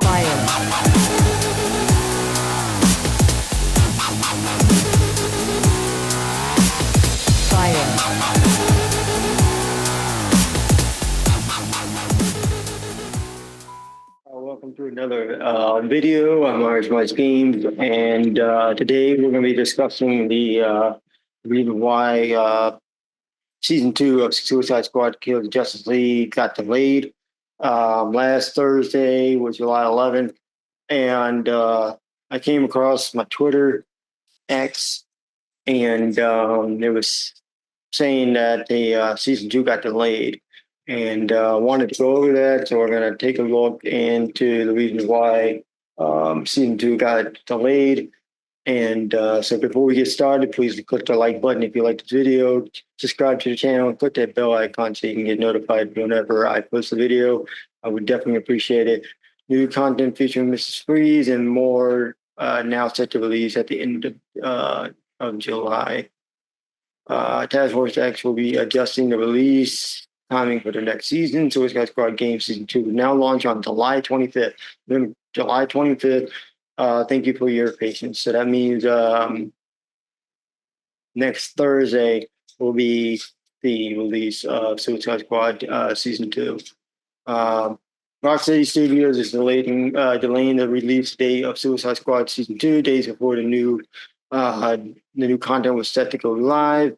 Fire. Fire. Welcome to another video. I'm IrishMikesGamez, and today we're going to be discussing the reason why season 2 of Suicide Squad: Kill the Justice League got delayed. Last Thursday was July 11th, and I came across my Twitter X, and it was saying that the season 2 got delayed, and wanted to go over that. So we're going to take a look into the reasons why season 2 got delayed. And so before we get started, please click the like button if you like this video, subscribe to the channel, and click that bell icon so you can get notified whenever I post a video. I would definitely appreciate it. New content featuring Mrs. Freeze and more now set to release at the end of July. Task Force X will be adjusting the release timing for the next season. Suicide Squad Game Season 2 will now launch on July 25th. Then July 25th. Thank you for your patience. So that means next Thursday will be the release of Suicide Squad Season 2. Rocksteady Studios is delaying the release date of Suicide Squad Season 2 days before the new content was set to go live.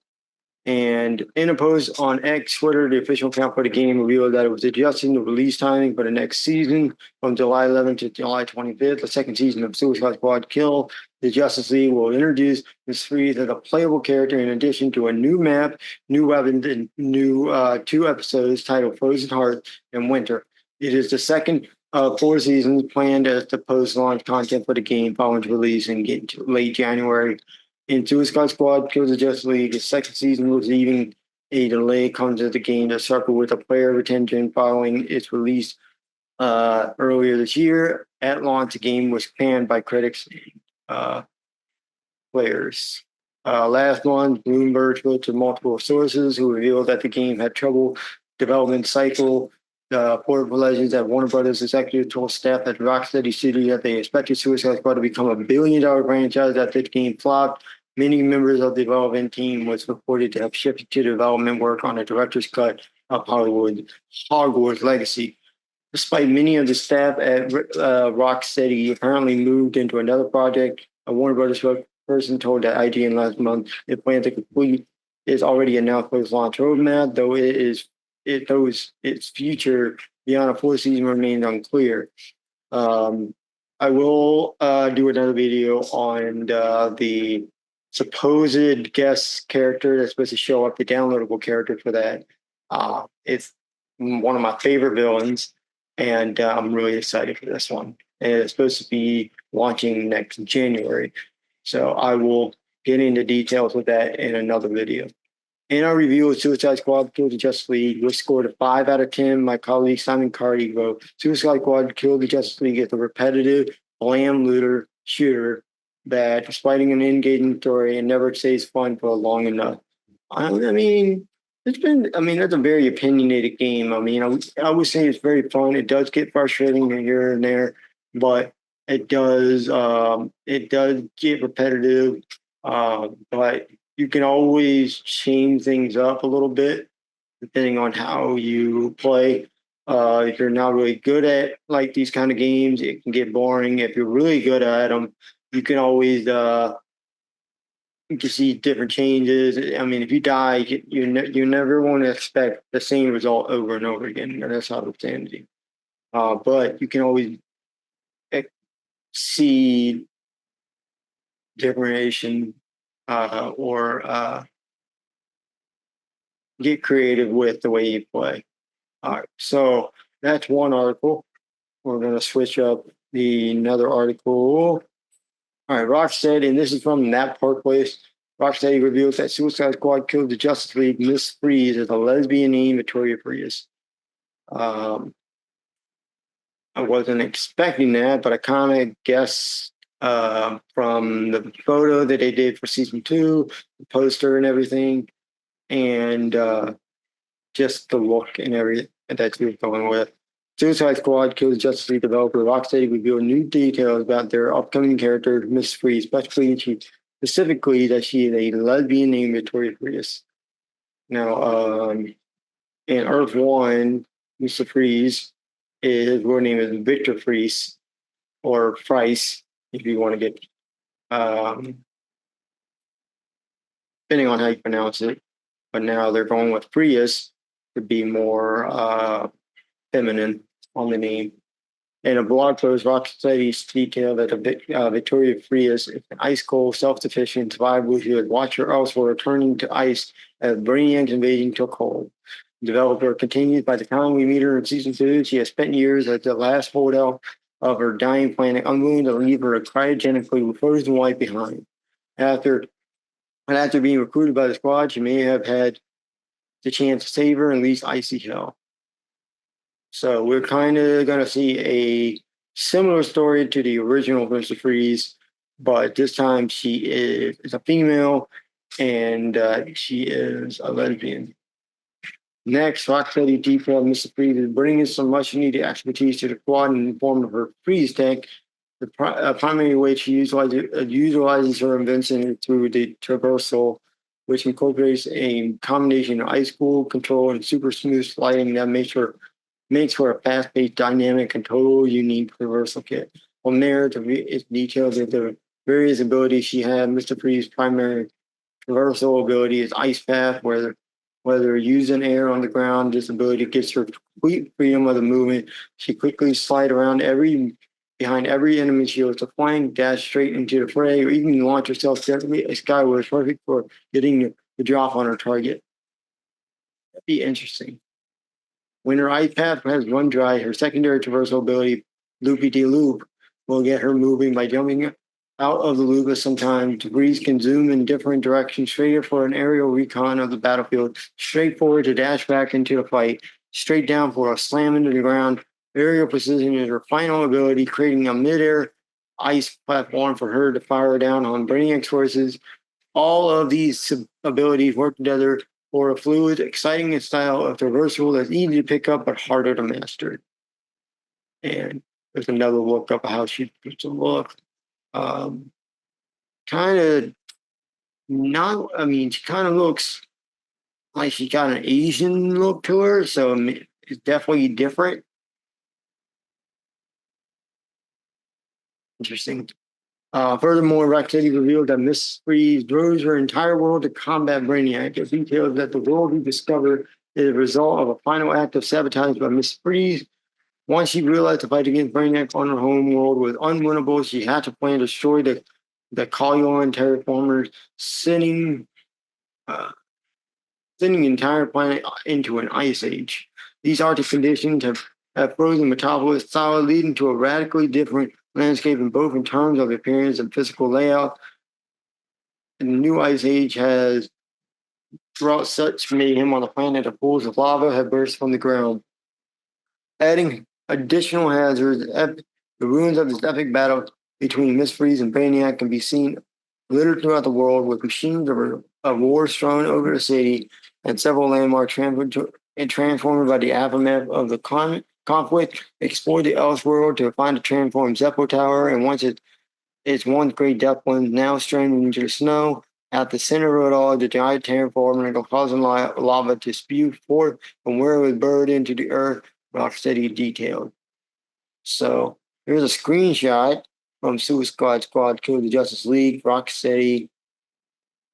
And in a post on X, Twitter, the official account for the game revealed that it was adjusting the release timing for the next season from July 11th to July 25th. The second season of Suicide Squad: Kill the Justice League will introduce Ms. Freeze as a playable character in addition to a new map, new weapons, and new 2 episodes titled Frozen Heart and Winter. It is the second of 4 seasons planned as the post-launch content for the game following its release in late January. In Suicide Squad: Kill the Justice League, the second season receiving a delay comes as the game to suffer with a player retention following its release earlier this year. At launch, the game was panned by critics and players. Last month, Bloomberg spoke to multiple sources who revealed that the game had trouble development cycle. Portable Legends at Warner Brothers executive told staff at Rocksteady Studios that they expected Suicide Squad to become a billion-dollar franchise after the game flopped. Many members of the development team was reported to have shifted to development work on a director's cut of Hogwarts Legacy. Despite many of the staff at Rocksteady apparently moved into another project, a Warner Brothers person told that IGN last month it planned to complete its already announced post-launch roadmap, though its future beyond a 4th season remains unclear. I will do another video on the supposed guest character that's supposed to show up, the downloadable character for that. It's one of my favorite villains, and I'm really excited for this one. And it's supposed to be launching next January. So I will get into details with that in another video. In our review of Suicide Squad: Kill the Justice League, we scored a 5 out of 10. My colleague Simon Carty wrote, Suicide Squad: Kill the Justice League is a repetitive, bland looter shooter that, despite an engaging story, and never stays fun for long enough. I mean, that's a very opinionated game. I mean, I would say it's very fun. It does get frustrating here and there, but it does get repetitive. But you can always change things up a little bit depending on how you play. If you're not really good at like these kind of games, it can get boring. If you're really good at them, you can always you can see different changes. I mean, if you die, you never want to expect the same result over and over again. That's out of sanity. But you can always see differentiation or get creative with the way you play. All right, so that's one article. We're going to switch up another article. All right, Rocksteady, and this is from That Park Place. Rocksteady reveals that Suicide Squad: Kill the Justice League Miss Freeze is a lesbian named Victoria Freeze. I wasn't expecting that, but I kind of guessed from the photo that they did for season 2, the poster and everything, and just the look and everything that you were going with. Suicide Squad kills Justice League developer Rocksteady revealed new details about their upcoming character, Miss Freeze, specifically that she is a lesbian named Victoria Freeze. Now, in Earth One, Mr. Freeze his real name is Victor Freeze or Price, if you want to get um, depending on how you pronounce it. But now they're going with FRIAS to be more feminine on the name. In a blog post, Rocksteady detailed that Victoria Frias is an ice cold, self-sufficient survivor who had watched her elsewhere returning to ice as Brainiac's invasion took hold. The developer continues, by the time we meet her in season 2, she has spent years as the last holdout of her dying planet, unwilling to leave her cryogenically frozen white behind. After being recruited by the squad, she may have had the chance to save her and least icy hell. So we're kind of going to see a similar story to the original Mr. Freeze, but this time she is a female and she is a lesbian. Next, Rocksteady detailed Mr. Freeze is bringing some much needed expertise to the squad in the form of her freeze tech. The primary way she utilizes her invention is through the traversal, which incorporates a combination of ice cool control and super smooth sliding that makes for a fast-paced, dynamic, and totally unique traversal kit. From there, its details of the various abilities she had. Mr. Freeze's primary traversal ability is Ice Path, whether using air on the ground, this ability gives her complete freedom of the movement. She quickly slides around behind every enemy shield to flank, dash straight into the fray, or even launch herself directly skyward, perfect for getting the drop on her target. That'd be interesting. When her ice path has run dry, her secondary traversal ability, Loopy De Loop, will get her moving by jumping out of the loop at some time. Debris can zoom in different directions, straight up for an aerial recon of the battlefield, straight forward to dash back into the fight, straight down for a slam into the ground. Aerial precision is her final ability, creating a midair ice platform for her to fire down on Brainiac's forces. All of these abilities work together for a fluid, exciting style of traversal that's easy to pick up but harder to master. And there's another look up how she puts a look. Kind of not, I mean, she kind of looks like she got an Asian look to her, so it's definitely different. Interesting. Furthermore, Rocksteady revealed that Miss Freeze drove her entire world to combat Brainiac. It details that the world we discover is a result of a final act of sabotage by Miss Freeze. Once she realized the fight against Brainiac on her home world was unwinnable, she had to plan to destroy the Kalyon terraformers, sending the entire planet into an ice age. These Arctic conditions have frozen metropolis solid, leading to a radically different landscape both in terms of appearance and physical layout. And the new ice age has brought such mayhem on the planet that pools of lava have burst from the ground. Adding additional hazards, the ruins of this epic battle between Miss Freeze and Brainiac can be seen littered throughout the world, with machines of war strewn over the city and several landmarks transformed by the aftermath of the conflict. Explore the Elseworld to find the transformed Zeppo Tower, and once it's once great Zeppelin, now stranded into the snow. At the center of it all, the giant terraforming causing lava to spew forth from where it was buried into the earth. Rocksteady detailed. So here's a screenshot from Suicide Squad Kill the Justice League. Rocksteady.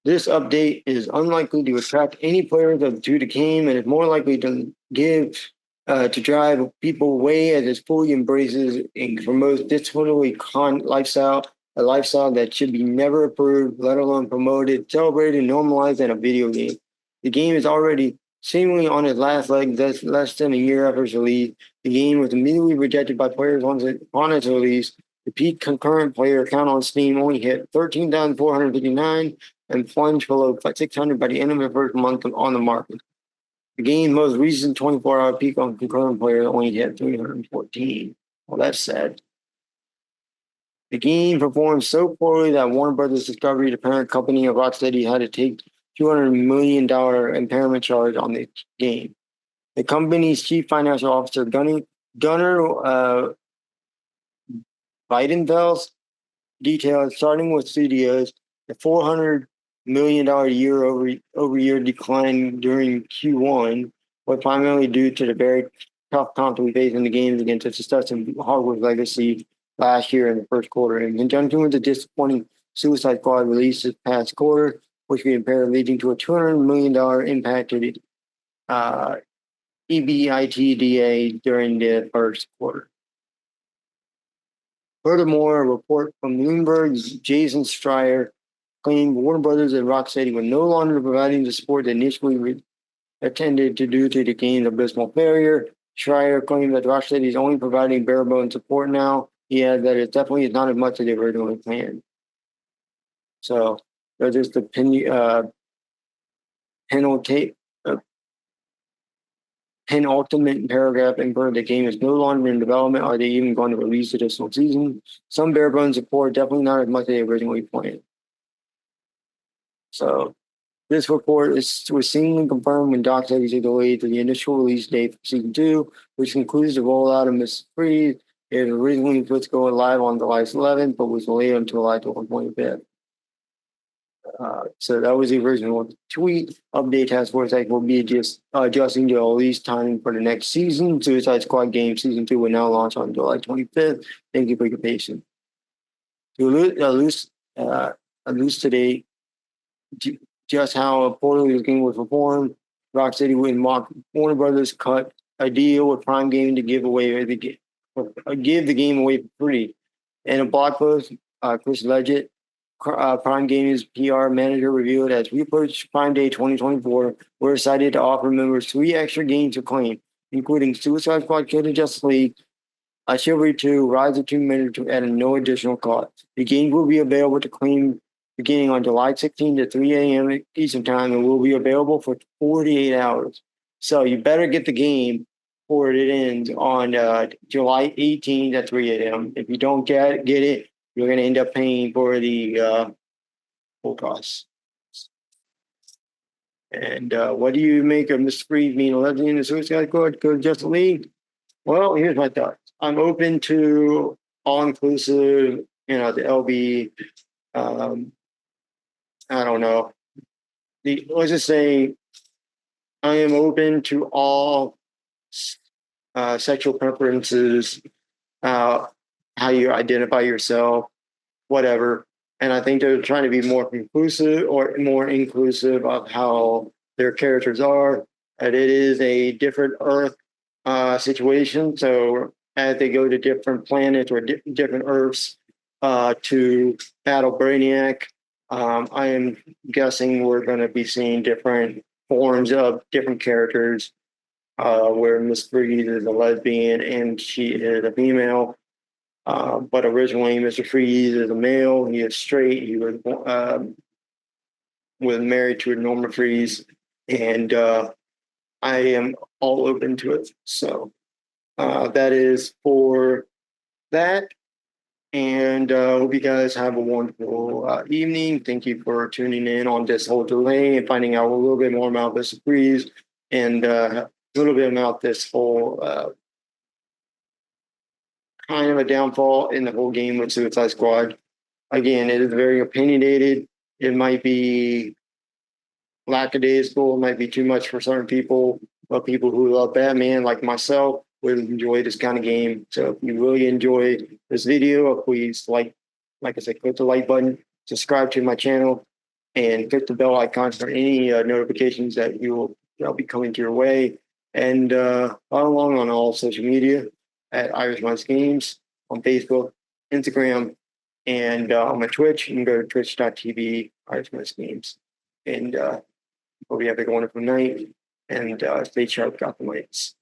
This update is unlikely to attract any players to the game and is more likely to drive people away as it fully embraces and promotes disorderly lifestyle, a lifestyle that should be never approved, let alone promoted, celebrated, normalized in a video game. The game is already seemingly on its last leg, less than a year after its release. The game was immediately rejected by players on its release. The peak concurrent player count on Steam only hit 13,459 and plunged below 600 by the end of the first month on the market. The game's most recent 24-hour peak on concurrent players only hit 314. Well, that's sad. The game performed so poorly that Warner Brothers Discovery, the parent company of Rocksteady, had to take $200 million impairment charge on the game. The company's chief financial officer, Gunny Gunnar Weidenfels detailed, starting with studios, the $400 million year-over-year decline during Q1 was primarily due to the very tough comp we faced in the games against the success and Hogwarts Legacy last year in the first quarter. In conjunction with the disappointing Suicide Squad release this past quarter, which we impaired, leading to a $200 million impacted EBITDA during the first quarter. Furthermore, a report from Bloomberg's Jason Schreier claimed Warner Brothers and Rocksteady were no longer providing the support they initially intended to due to the game's abysmal failure. Schreier claimed that Rocksteady is only providing bare bones support now. He added that it definitely is not as much as they originally planned. So there's just the penultimate paragraph inferred the game is no longer in development. Are they even going to release additional season? Some bare bones support, definitely not as much as they originally planned. So this report was seemingly confirmed when Doc said he's delayed to the initial release date for season 2, which includes the rollout of Mr. Freeze. It originally supposed to go live on July 11th, but was delayed until July 25th. So that was the original tweet. Update Task Force Act will be just adjusting the release timing for the next season. Suicide Squad game season 2 will now launch on July 25th. Thank you for your patience. To elucidate just how poorly this game was performed, Rocksteady and Warner Brothers cut a deal with Prime Gaming to give the game away for free. In a blog post, Chris Leggett, Prime Gaming's PR manager, revealed as we approach Prime Day 2024, we're excited to offer members 3 extra games to claim, including Suicide Squad Kill the Justice League, Chivalry 2, Rise of Tomb Raider at no additional cost. The games will be available to claim beginning on July 16th at 3 a.m. Eastern Time and will be available for 48 hours. So you better get the game before it ends on July 18th at 3 a.m. If you don't get it, you're going to end up paying for the full cost. And what do you make of Mr. Freeze being a legend in the Suicide Squad? Go to Justice League? Well, here's my thoughts. I'm open to all-inclusive, the LB. I don't know. Let's just say I am open to all sexual preferences, how you identify yourself, whatever. And I think they're trying to be more inclusive of how their characters are. And it is a different Earth situation. So as they go to different planets or different Earths to battle Brainiac, I am guessing we're going to be seeing different forms of different characters, where Miss Freeze is a lesbian and she is a female. But originally, Mr. Freeze is a male. He is straight. He was married to Norma Freeze, and I am all open to it. So that is for that. And hope you guys have a wonderful evening. Thank you for tuning in on this whole delay and finding out a little bit more about Mr. Freeze and a little bit about this whole kind of a downfall in the whole game with Suicide Squad. Again, it is very opinionated. It might be lackadaisical. It might be too much for certain people, but people who love Batman, like myself, will enjoy this kind of game. So if you really enjoy this video, please like I said, click the like button, subscribe to my channel, and click the bell icon for any notifications that that'll be coming to your way. And follow along on all social media at IrishMikesGamez on Facebook, Instagram, and on my Twitch. You can go to twitch.tv, IrishMikesGamez. And hope you have a wonderful night, and stay sharp, Gotham Lights.